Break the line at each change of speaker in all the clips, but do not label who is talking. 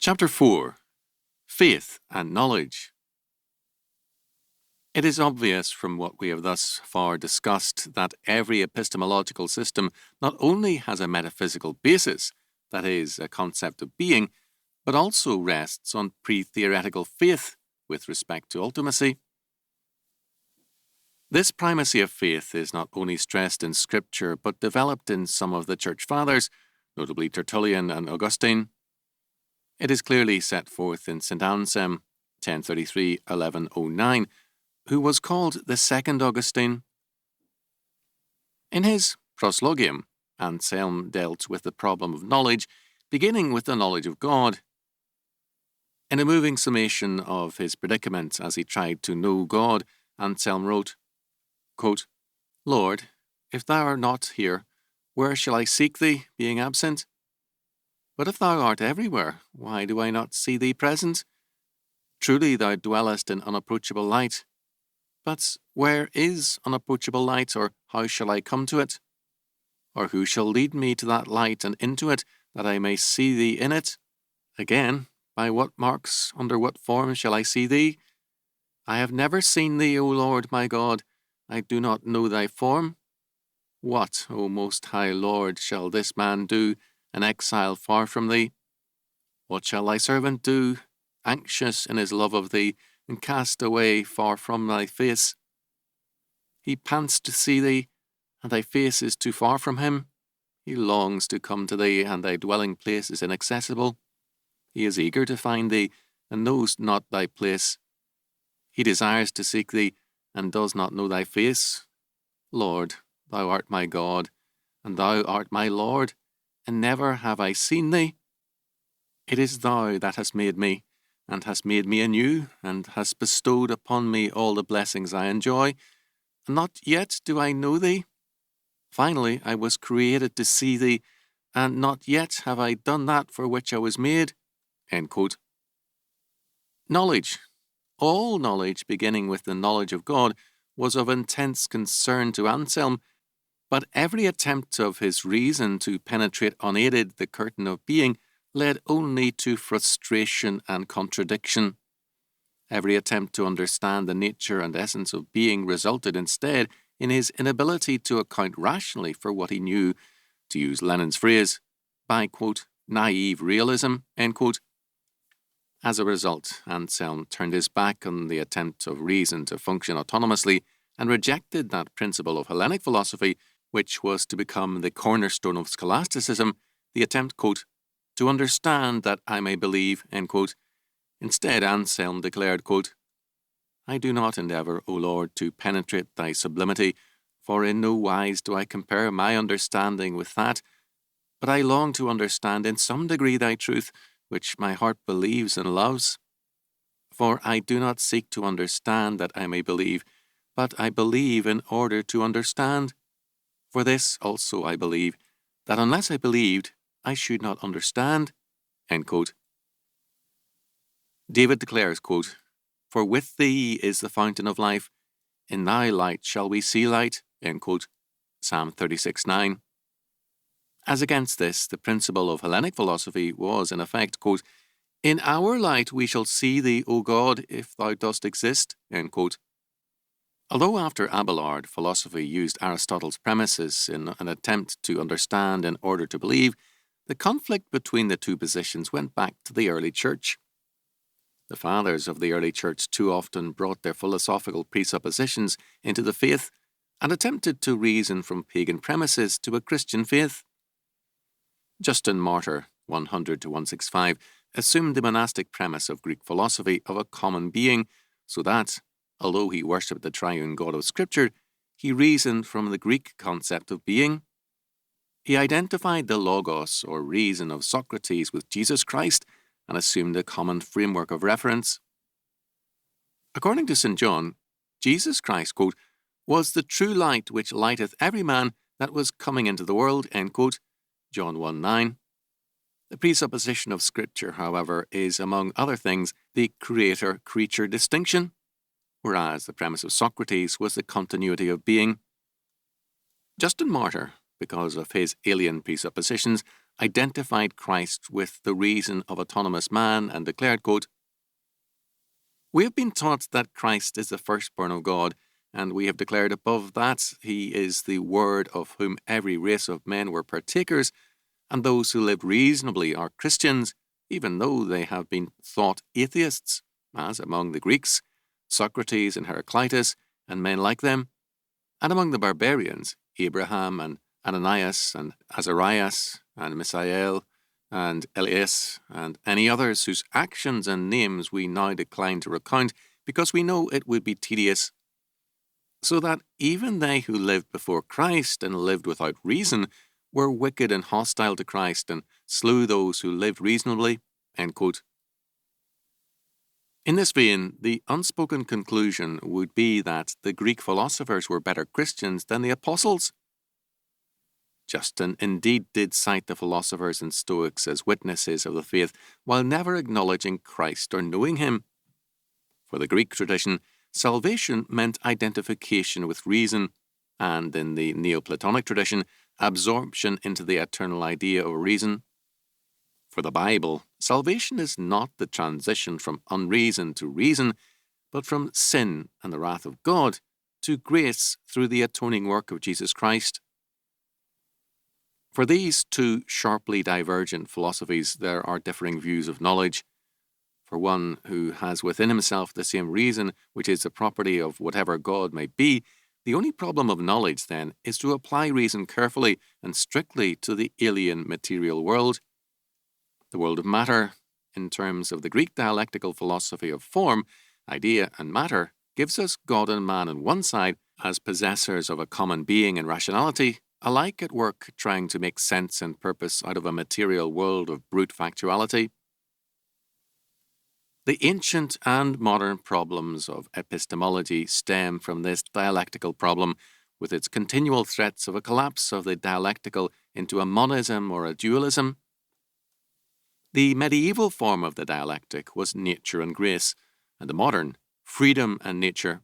Chapter 4. Faith and Knowledge. It is obvious from what we have thus far discussed that every epistemological system not only has a metaphysical basis, that is, a concept of being, but also rests on pre-theoretical faith with respect to ultimacy. This primacy of faith is not only stressed in Scripture, but developed in some of the Church Fathers, notably Tertullian and Augustine. It is clearly set forth in St. Anselm, 1033-1109, who was called the Second Augustine. In his Proslogium, Anselm dealt with the problem of knowledge, beginning with the knowledge of God. In a moving summation of his predicament as he tried to know God, Anselm wrote, quote, "Lord, if thou art not here, where shall I seek thee, being absent? But if thou art everywhere, why do I not see thee present? Truly thou dwellest in unapproachable light. But where is unapproachable light, or how shall I come to it? Or who shall lead me to that light and into it, that I may see thee in it? Again, by what marks, under what form shall I see thee? I have never seen thee, O Lord my God. I do not know thy form. What, O most high Lord, shall this man do, an exile far from thee? What shall thy servant do, anxious in his love of thee, and cast away far from thy face? He pants to see thee, and thy face is too far from him. He longs to come to thee, and thy dwelling place is inaccessible. He is eager to find thee, and knows not thy place. He desires to seek thee, and does not know thy face. Lord, thou art my God, and thou art my Lord, and never have I seen thee. It is thou that hast made me, and hast made me anew, and hast bestowed upon me all the blessings I enjoy, and not yet do I know thee. Finally, I was created to see thee, and not yet have I done that for which I was made." End quote. Knowledge. All knowledge, beginning with the knowledge of God, was of intense concern to Anselm, but every attempt of his reason to penetrate unaided the curtain of being led only to frustration and contradiction. Every attempt to understand the nature and essence of being resulted instead in his inability to account rationally for what he knew, to use Lenin's phrase, by, quote, naive realism, end quote. As a result, Anselm turned his back on the attempt of reason to function autonomously and rejected that principle of Hellenic philosophy which was to become the cornerstone of scholasticism, the attempt, quote, to understand that I may believe, end quote. Instead, Anselm declared, quote, I do not endeavour, O Lord, to penetrate thy sublimity, for in no wise do I compare my understanding with that, but I long to understand in some degree thy truth, which my heart believes and loves. For I do not seek to understand that I may believe, but I believe in order to understand. For this also I believe, that unless I believed, I should not understand. End quote. David declares, quote, For with thee is the fountain of life, in thy light shall we see light. End quote. Psalm 36:9. As against this, the principle of Hellenic philosophy was, in effect, quote, In our light we shall see thee, O God, if thou dost exist. End quote. Although after Abelard, philosophy used Aristotle's premises in an attempt to understand in order to believe, the conflict between the two positions went back to the early Church. The fathers of the early Church too often brought their philosophical presuppositions into the faith and attempted to reason from pagan premises to a Christian faith. Justin Martyr, 100-165, assumed the monastic premise of Greek philosophy of a common being, so that, although he worshipped the triune God of Scripture, he reasoned from the Greek concept of being. He identified the logos, or reason, of Socrates with Jesus Christ and assumed a common framework of reference. According to St. John, Jesus Christ, quote, was the true light which lighteth every man that was coming into the world, end quote, John 1:9. The presupposition of Scripture, however, is, among other things, the creator-creature distinction, whereas the premise of Socrates was the continuity of being. Justin Martyr, because of his alien presuppositions, identified Christ with the reason of autonomous man and declared, quote, "We have been taught that Christ is the firstborn of God, and we have declared above that he is the Word of whom every race of men were partakers, and those who live reasonably are Christians, even though they have been thought atheists, as among the Greeks, Socrates and Heraclitus, and men like them, and among the barbarians, Abraham and Ananias and Azarias and Misael and Elias and any others whose actions and names we now decline to recount because we know it would be tedious, so that even they who lived before Christ and lived without reason were wicked and hostile to Christ and slew those who lived reasonably." End quote. In this vein, the unspoken conclusion would be that the Greek philosophers were better Christians than the apostles. Justin indeed did cite the philosophers and Stoics as witnesses of the faith, while never acknowledging Christ or knowing him. For the Greek tradition, salvation meant identification with reason, and in the Neoplatonic tradition, absorption into the eternal idea of reason. For the Bible, salvation is not the transition from unreason to reason, but from sin and the wrath of God to grace through the atoning work of Jesus Christ. For these two sharply divergent philosophies, there are differing views of knowledge. For one who has within himself the same reason, which is the property of whatever God may be, the only problem of knowledge, then, is to apply reason carefully and strictly to the alien material world. The world of matter, in terms of the Greek dialectical philosophy of form, idea, and matter, gives us God and man on one side as possessors of a common being and rationality, alike at work trying to make sense and purpose out of a material world of brute factuality. The ancient and modern problems of epistemology stem from this dialectical problem, with its continual threats of a collapse of the dialectical into a monism or a dualism. The medieval form of the dialectic was nature and grace, and the modern, freedom and nature.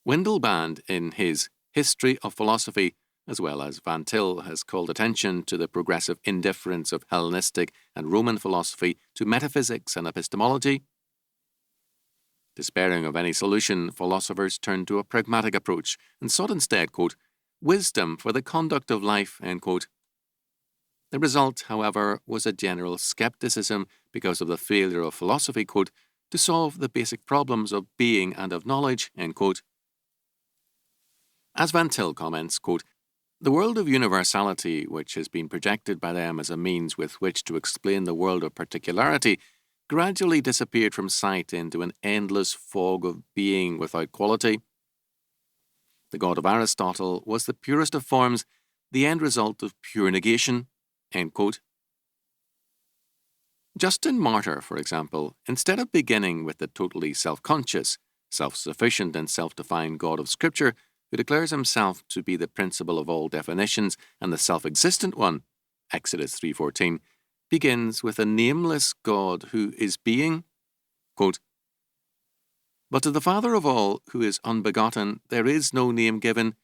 Windelband, in his History of Philosophy, as well as Van Til, has called attention to the progressive indifference of Hellenistic and Roman philosophy to metaphysics and epistemology. Despairing of any solution, philosophers turned to a pragmatic approach and sought instead, quote, "wisdom for the conduct of life," end quote. The result, however, was a general skepticism because of the failure of philosophy, quote, "to solve the basic problems of being and of knowledge," end quote. As Van Til comments, quote, "The world of universality, which has been projected by them as a means with which to explain the world of particularity, gradually disappeared from sight into an endless fog of being without quality. The God of Aristotle was the purest of forms, the end result of pure negation," end quote. Justin Martyr, for example, instead of beginning with the totally self-conscious, self-sufficient and self-defined God of Scripture, who declares himself to be the principle of all definitions and the self-existent one, Exodus 3:14, begins with a nameless God who is being, quote, "But to the Father of all, who is unbegotten, there is no name given,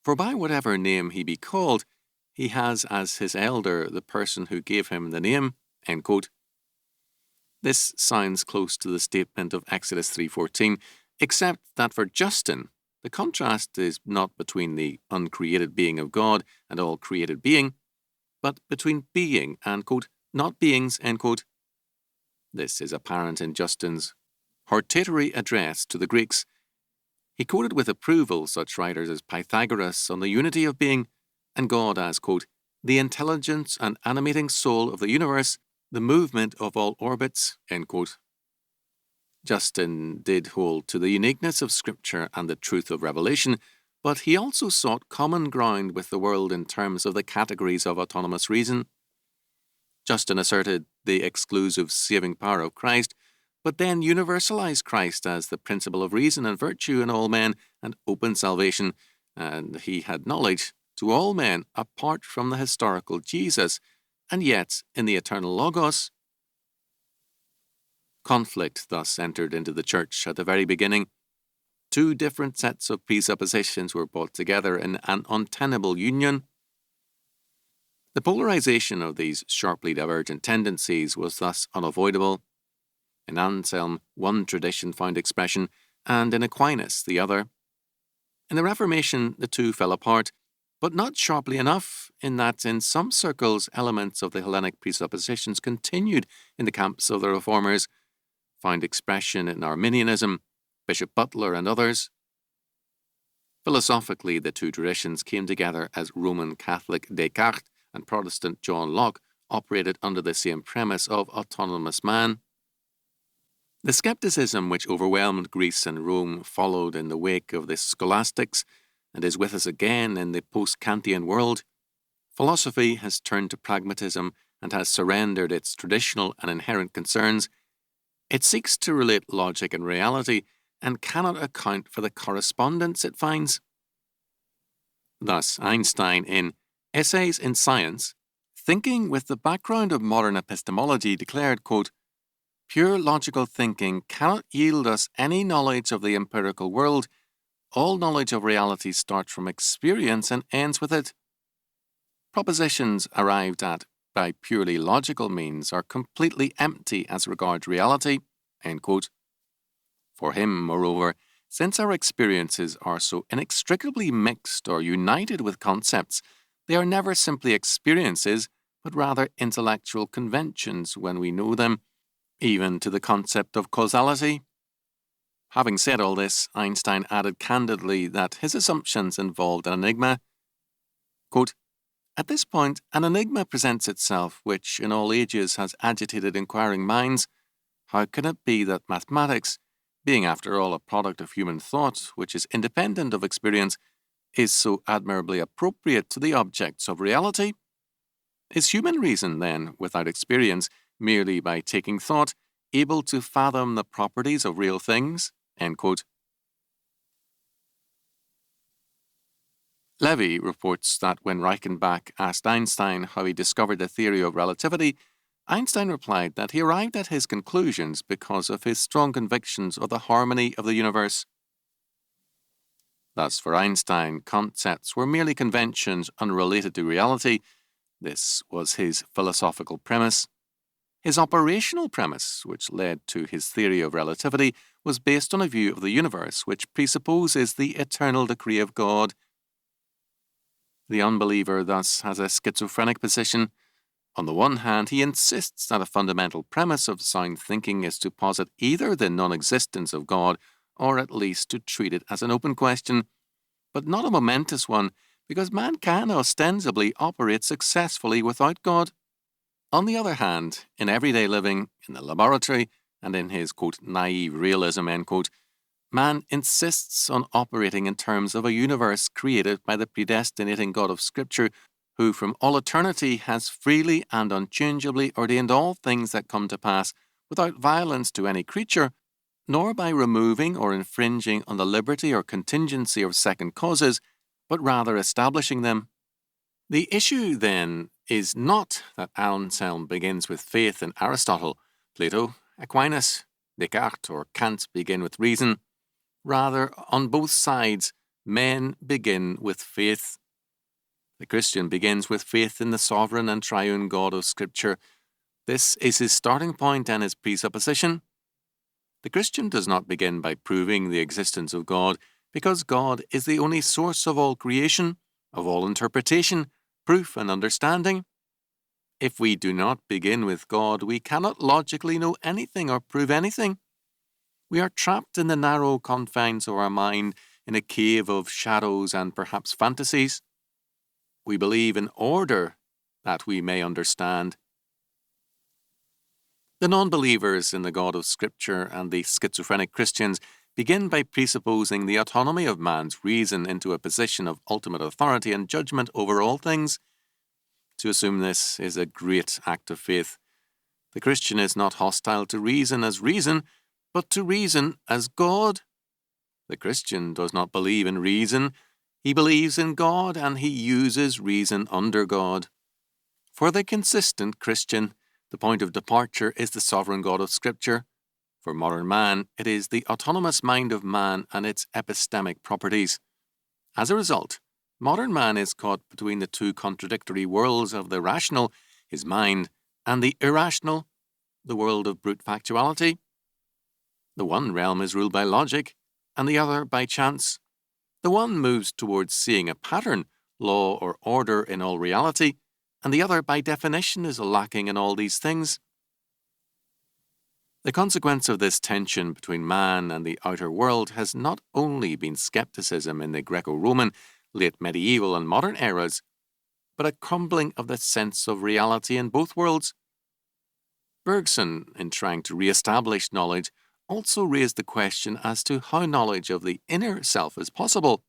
for by whatever name he be called, he has as his elder the person who gave him the name," end quote. This sounds close to the statement of Exodus 3:14, except that for Justin, the contrast is not between the uncreated being of God and all created being, but between being and, quote, "not beings," end quote. This is apparent in Justin's hortatory address to the Greeks. He quoted with approval such writers as Pythagoras on the unity of being, and God as, quote, "the intelligence and animating soul of the universe, the movement of all orbits," end quote. Justin did hold to the uniqueness of Scripture and the truth of revelation, but he also sought common ground with the world in terms of the categories of autonomous reason. Justin asserted the exclusive saving power of Christ, but then universalized Christ as the principle of reason and virtue in all men and open salvation, and he had knowledge to all men apart from the historical Jesus, and yet in the eternal Logos. Conflict thus entered into the Church at the very beginning. Two different sets of presuppositions were brought together in an untenable union. The polarization of these sharply divergent tendencies was thus unavoidable. In Anselm, one tradition found expression, and in Aquinas, the other. In the Reformation, the two fell apart, but not sharply enough, in that in some circles elements of the Hellenic presuppositions continued in the camps of the Reformers, found expression in Arminianism, Bishop Butler and others. Philosophically, the two traditions came together as Roman Catholic Descartes and Protestant John Locke operated under the same premise of autonomous man. The skepticism which overwhelmed Greece and Rome followed in the wake of the scholastics and is with us again in the post-Kantian world. Philosophy has turned to pragmatism and has surrendered its traditional and inherent concerns. It seeks to relate logic and reality and cannot account for the correspondence it finds. Thus, Einstein, in Essays in Science, thinking with the background of modern epistemology, declared, quote, "Pure logical thinking cannot yield us any knowledge of the empirical world. All knowledge of reality starts from experience and ends with it. Propositions arrived at by purely logical means are completely empty as regards reality." End quote. For him, moreover, since our experiences are so inextricably mixed or united with concepts, they are never simply experiences, but rather intellectual conventions when we know them, even to the concept of causality. Having said all this, Einstein added candidly that his assumptions involved an enigma. Quote, "At this point, an enigma presents itself which in all ages has agitated inquiring minds. How can it be that mathematics, being after all a product of human thought which is independent of experience, is so admirably appropriate to the objects of reality? Is human reason, then, without experience, merely by taking thought, able to fathom the properties of real things?" End quote. Levy reports that when Reichenbach asked Einstein how he discovered the theory of relativity, Einstein replied that he arrived at his conclusions because of his strong convictions of the harmony of the universe. Thus, for Einstein, concepts were merely conventions unrelated to reality. This was his philosophical premise. His operational premise, which led to his theory of relativity, was based on a view of the universe which presupposes the eternal decree of God. The unbeliever thus has a schizophrenic position. On the one hand, he insists that a fundamental premise of sound thinking is to posit either the non-existence of God or at least to treat it as an open question, but not a momentous one, because man can ostensibly operate successfully without God. On the other hand, in everyday living, in the laboratory, and in his, quote, naive realism, end quote, man insists on operating in terms of a universe created by the predestinating God of Scripture, who from all eternity has freely and unchangeably ordained all things that come to pass without violence to any creature, nor by removing or infringing on the liberty or contingency of second causes, but rather establishing them. The issue, then, is not that Anselm begins with faith in Aristotle, Plato, Aquinas, Descartes, or Kant begin with reason. Rather, on both sides, men begin with faith. The Christian begins with faith in the sovereign and triune God of Scripture. This is his starting point and his presupposition. The Christian does not begin by proving the existence of God, because God is the only source of all creation, of all interpretation, proof, and understanding. If we do not begin with God, we cannot logically know anything or prove anything. We are trapped in the narrow confines of our mind in a cave of shadows and perhaps fantasies. We believe in order that we may understand. The non-believers in the God of Scripture and the schizophrenic Christians begin by presupposing the autonomy of man's reason into a position of ultimate authority and judgment over all things. To assume this is a great act of faith. The Christian is not hostile to reason as reason, but to reason as God. The Christian does not believe in reason. He believes in God, and he uses reason under God. For the consistent Christian, the point of departure is the sovereign God of Scripture. For modern man, it is the autonomous mind of man and its epistemic properties. As a result, Modern man is caught between the two contradictory worlds of the rational, his mind, and the irrational, the world of brute factuality. The one realm is ruled by logic, and the other by chance. The one moves towards seeing a pattern, law, or order in all reality, and the other, by definition, is lacking in all these things. The consequence of this tension between man and the outer world has not only been skepticism in the Greco-Roman, late medieval, and modern eras, but a crumbling of the sense of reality in both worlds. Bergson, in trying to re-establish knowledge, also raised the question as to how knowledge of the inner self is possible.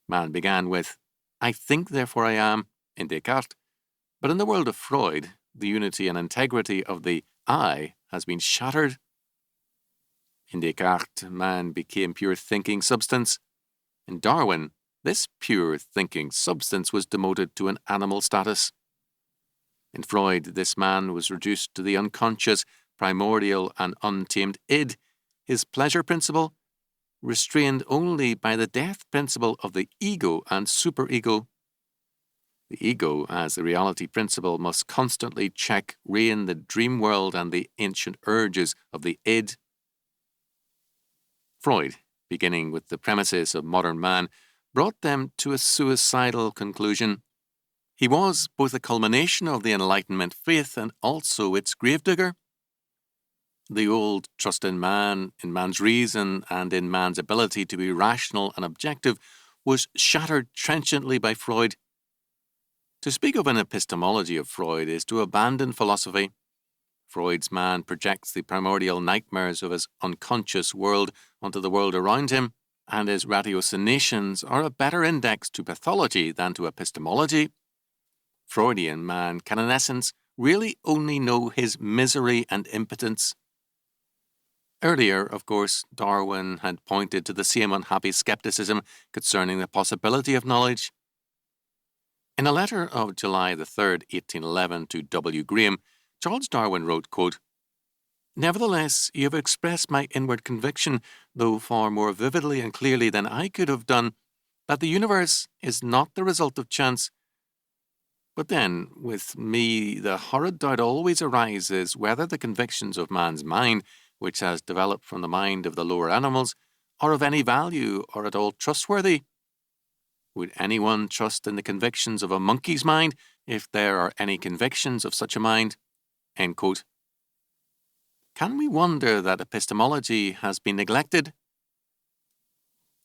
Man began with, "I think, therefore I am," in Descartes, but in the world of Freud, the unity and integrity of the I has been shattered. In Descartes, man became pure thinking substance. In Darwin, this pure thinking substance was demoted to an animal status. In Freud, this man was reduced to the unconscious, primordial, and untamed id, his pleasure principle, restrained only by the death principle of the ego and superego. The ego, as the reality principle, must constantly check rein the dream world and the ancient urges of the id. Freud, beginning with the premises of modern man, brought them to a suicidal conclusion. He was both a culmination of the Enlightenment faith and also its gravedigger. The old trust in man's reason, and in man's ability to be rational and objective was shattered trenchantly by Freud. To speak of an epistemology of Freud is to abandon philosophy. Freud's man projects the primordial nightmares of his unconscious world onto the world around him, and his ratiocinations are a better index to pathology than to epistemology. Freudian man can, in essence, really only know his misery and impotence. Earlier, of course, Darwin had pointed to the same unhappy skepticism concerning the possibility of knowledge. In a letter of July 3rd, 1811 to W. Graham, Charles Darwin wrote, quote, "Nevertheless, you have expressed my inward conviction, though far more vividly and clearly than I could have done, that the universe is not the result of chance. But then, with me, the horrid doubt always arises whether the convictions of man's mind, which has developed from the mind of the lower animals, are of any value or at all trustworthy. Would anyone trust in the convictions of a monkey's mind, if there are any convictions of such a mind?" End quote. Can we wonder that epistemology has been neglected?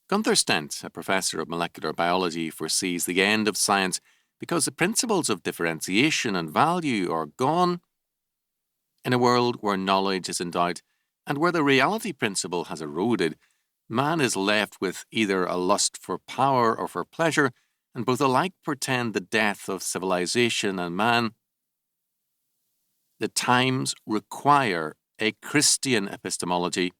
Gunther Stent, a professor of molecular biology, foresees the end of science because the principles of differentiation and value are gone. In a world where knowledge is in doubt and where the reality principle has eroded, man is left with either a lust for power or for pleasure, and both alike portend the death of civilization and man. The times require a Christian epistemology.